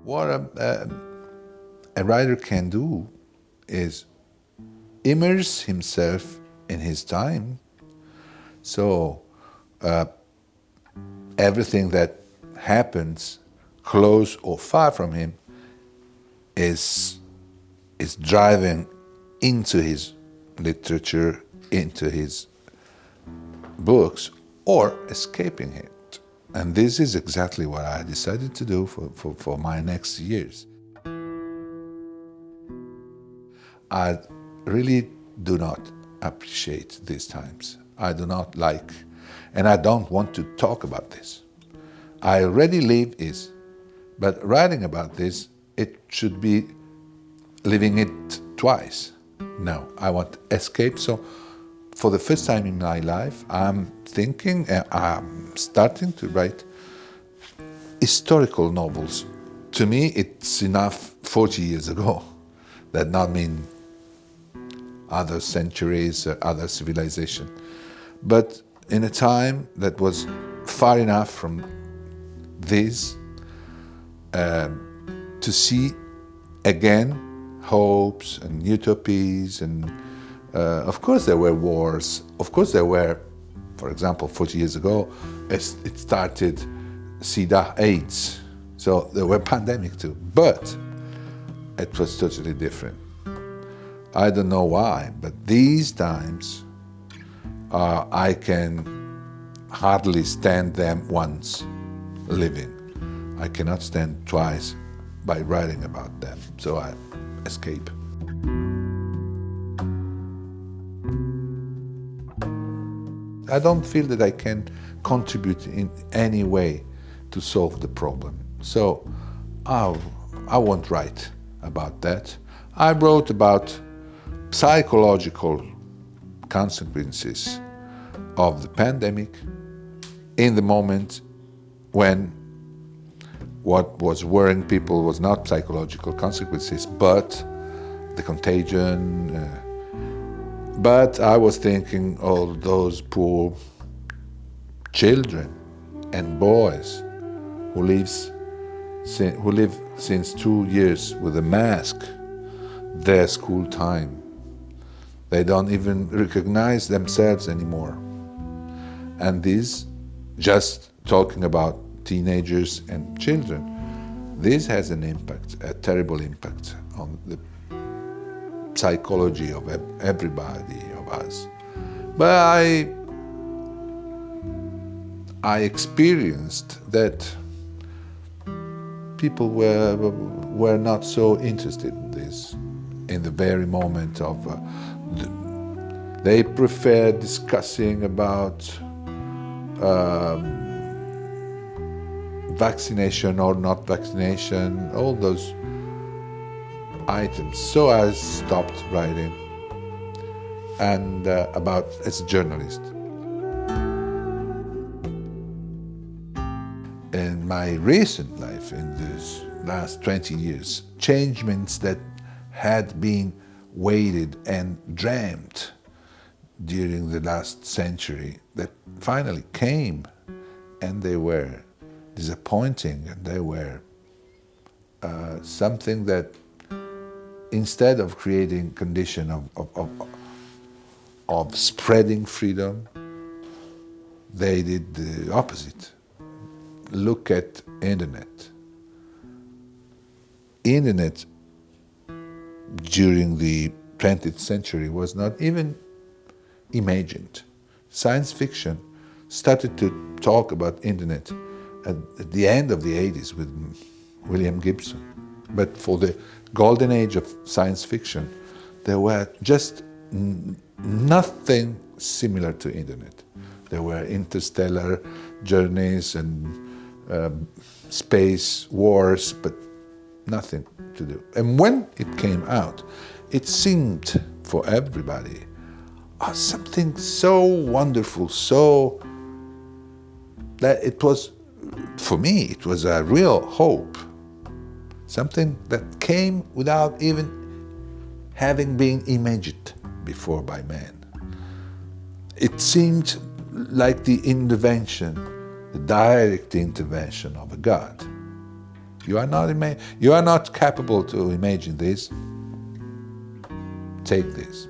What a writer can do is immerse himself in his time. So everything that happens close or far from him is driving into his literature, into his books, or escaping it. And this is exactly what I decided to do for my next years. I really do not appreciate these times. I do not like, and I don't want to talk about this. I already live it, but writing about this, it should be living it twice. No, I want to escape. So for the first time in my life, I'm starting to write historical novels. To me, it's enough 40 years ago. That not mean other centuries, other civilization. But in a time that was far enough from this to see again hopes and utopias, and of course there were wars, of course there were, for example, 40 years ago, it started SIDA, AIDS, so there were pandemic too, but it was totally different. I don't know why, but these times I can hardly stand them once living. I cannot stand twice by writing about them, so I escape. I don't feel that I can contribute in any way to solve the problem, so I won't write about that. I wrote about psychological consequences of the pandemic in the moment when what was worrying people was not psychological consequences, but the contagion. But I was thinking of those poor children and boys who live since 2 years with a mask, their school time. They don't even recognize themselves anymore. And this, just talking about teenagers and children, this has an impact, a terrible impact on the psychology of everybody, of us. But I experienced that people were not so interested in this in the very moment of they prefer discussing about vaccination or not vaccination, all those items. So I stopped writing and about as a journalist. In my recent life, in this last 20 years, changements that had been waited and dreamt during the last century that finally came, and they were disappointing, and they were something that instead of creating condition of spreading freedom, they did the opposite. Look at internet. Internet during the 20th century was not even imagined. Science fiction started to talk about internet at the end of the 80s with William Gibson. But for the golden age of science fiction, there were just nothing similar to internet. There were interstellar journeys and space wars, but nothing to do. And when it came out, it seemed for everybody something so wonderful, so that it was, for me, it was a real hope. Something that came without even having been imagined before by man. It seemed like the intervention, the direct intervention of a God. You are not capable to imagine this. Take this.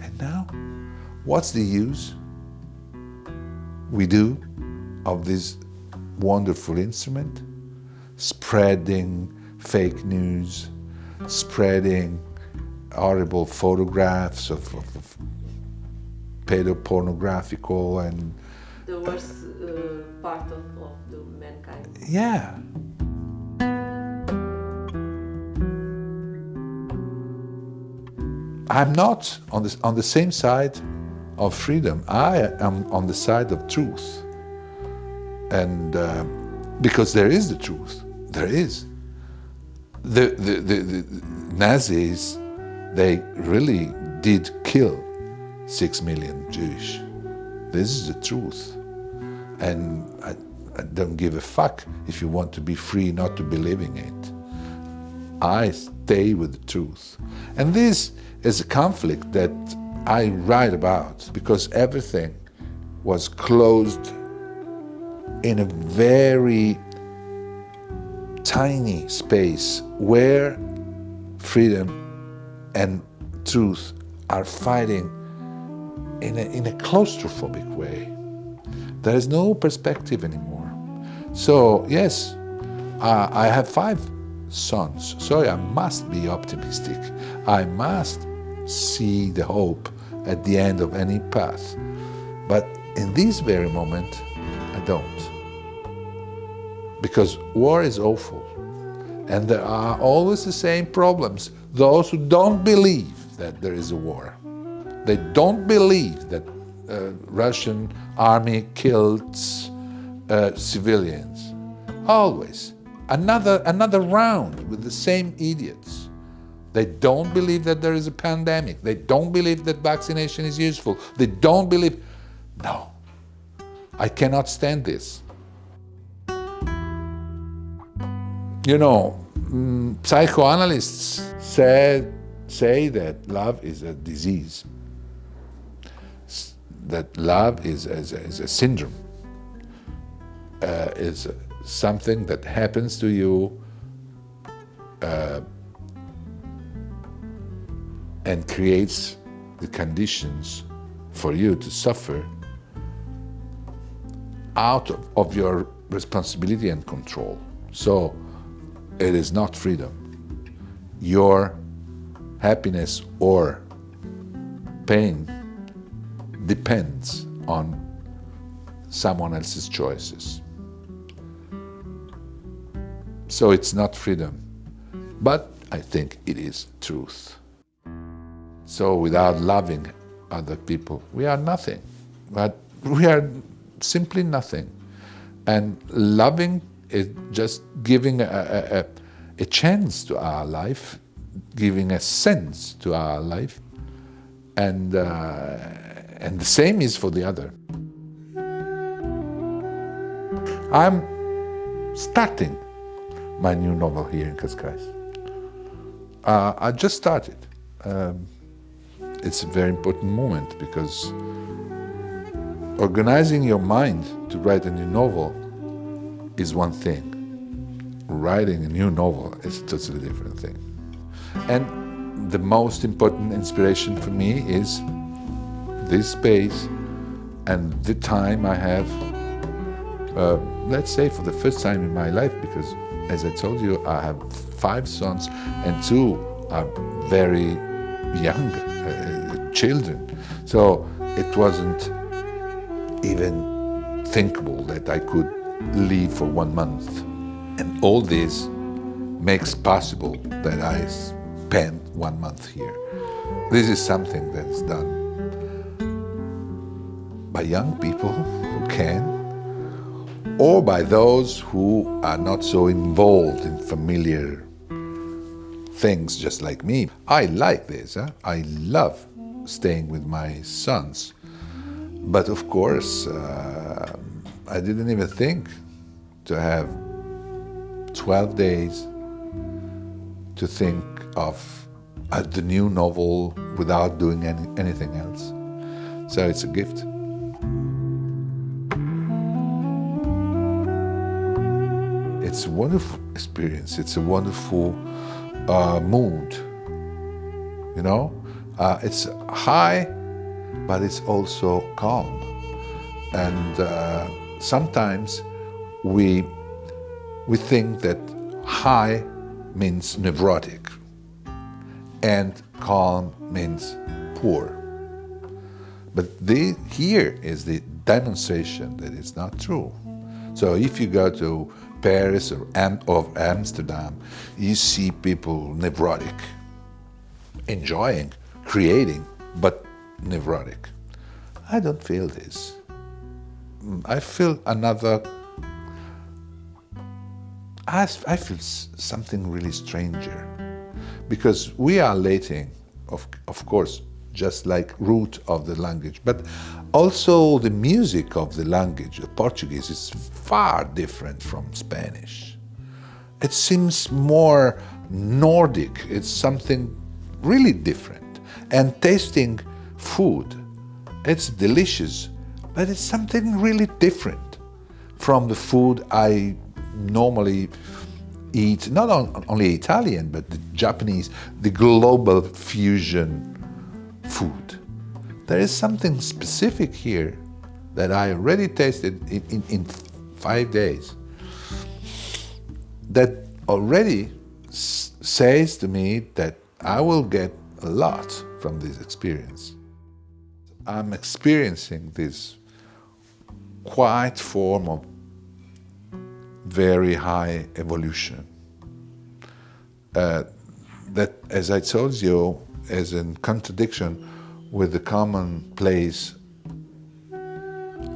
And now, what's the use we do of this wonderful instrument? Spreading fake news, spreading horrible photographs of pedopornographical and the worst part of the mankind. Yeah. I'm not on the same side of freedom. I am on the side of truth. And because there is the truth. There is. The Nazis, they really did kill 6 million Jewish. This is the truth. And I don't give a fuck if you want to be free not to believe in it. I stay with the truth. And this is a conflict that I write about because everything was closed in a very tiny space where freedom and truth are fighting in a claustrophobic way. There is no perspective anymore. So yes, I have 5 sons, so I must be optimistic. I must see the hope at the end of any path. But in this very moment, I don't. Because war is awful. And there are always the same problems. Those who don't believe that there is a war. They don't believe that Russian army killed civilians. Always. Another round with the same idiots. They don't believe that there is a pandemic. They don't believe that vaccination is useful. They don't believe... No. I cannot stand this. You know, psychoanalysts say that love is a disease, that love is a syndrome, is something that happens to you and creates the conditions for you to suffer out of your responsibility and control. So it is not freedom. Your happiness or pain depends on someone else's choices. So it's not freedom, but I think it is truth. So without loving other people, we are nothing. But we are simply nothing. And loving is just giving a chance to our life, giving a sense to our life, and the same is for the other. I'm starting my new novel here in Cascais. I just started. It's a very important moment because organizing your mind to write a new novel is one thing. Writing a new novel is a totally different thing. And the most important inspiration for me is this space and the time I have, let's say for the first time in my life, because as I told you, I have 5 sons and 2 are very young children. So it wasn't even thinkable that I could leave for 1 month. And all this makes possible that I spend 1 month here. This is something that is done by young people who can, or by those who are not so involved in familiar things just like me. I like this. I love staying with my sons. But of course, I didn't even think to have 12 days to think of the new novel without doing anything else. So it's a gift. it's a wonderful experience. It's a wonderful mood. You know, it's high, but it's also calm. And sometimes we think that high means neurotic, and calm means poor. But here is the demonstration that it's not true. So if you go to Paris or Amsterdam, you see people neurotic, enjoying, creating, but neurotic. I don't feel this. I feel I feel something really stranger, because we are Latin, of course, just like root of the language, but also the music of the language, the Portuguese, is far different from Spanish. It seems more Nordic. It's something really different. And tasting food, it's delicious, but it's something really different from the food I normally eat, not only Italian, but the Japanese, the global fusion food. There is something specific here that I already tasted in 5 days that already says to me that I will get a lot from this experience. I'm experiencing this quiet form of very high evolution that, as I told you, is in contradiction with the commonplace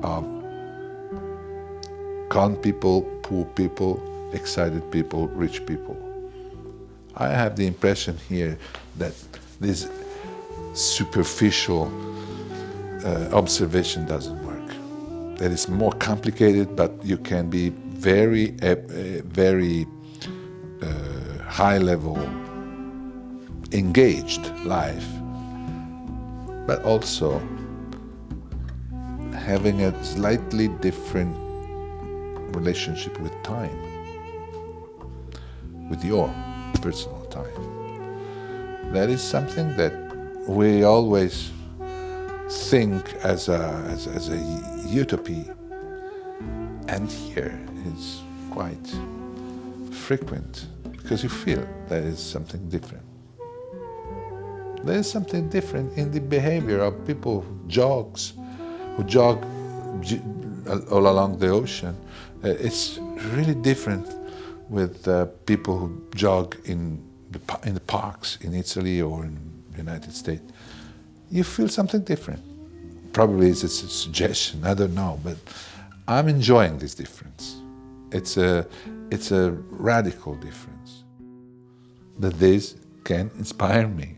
of calm people, poor people, excited people, rich people. I have the impression here that this superficial observation doesn't work. That it's more complicated, but you can be very high level, engaged life, but also having a slightly different relationship with time, with your personal time. That is something that we always think as a utopia, and here it's quite frequent because you feel there is something different. There is something different in the behavior of people who jog all along the ocean. It's really different with people who jog in the parks in Italy or in the United States. You feel something different. Probably it's a suggestion, I don't know, but I'm enjoying this difference. It's a radical difference. That this can inspire me.